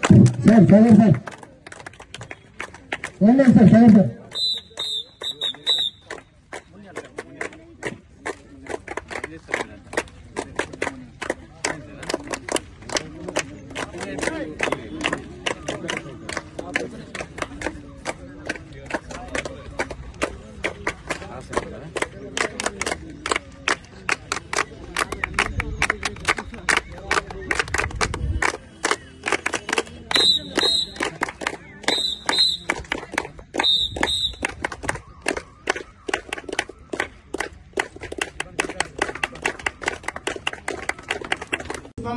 Sir sir sir ఏం sir sir sir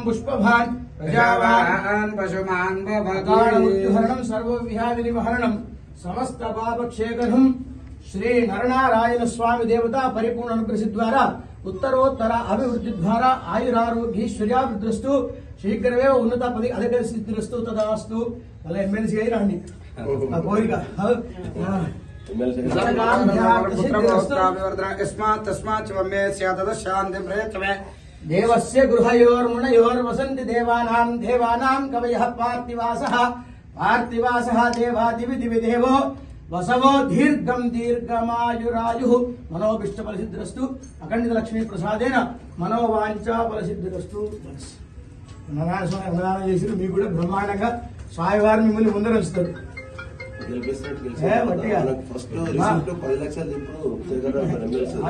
पुष्पभान् प्रजावान् पशुमान् भवताणमुत्युहरणं सर्वविहाविनिमहरणं समस्त पापक्षेकरं श्री नरनारायण स्वामी देवता परिपूर्ण अनुग्रह द्वारा उत्तरोत्तर अभिवृद्धि द्वारा आयुरारोग्यैश्वर्याभिवृद्धिस्तु शीघ्रमेव उन्नत पदि अधिक सिद्धिरस्तु तदास्तु अला एमएलसी गायि रांడి ఆ కోరిక देवस्य गृहयोर्मुनयोर्वसन्ति देवानां कवयः पार्थिवासः देवादिवि देवो वसवो दीर्घं दीर्घमायुरायुः मनोभिष्टफलसिद्धिरस्तु अखंडित लक्ष्मी प्रसादेन मनोवांఛా फलसिद्धिरस्तु నారాయణ స్వామి అన్నదానం చేసి మీకు కూడా బ్రహ్మాండంగా స్వామివారు మిమ్మల్ని ముందర ఉంచుతారు గెలిపిస్తాడు. ఫస్ట్ రిజల్ట్ 10 లక్షలు ఇప్పుడు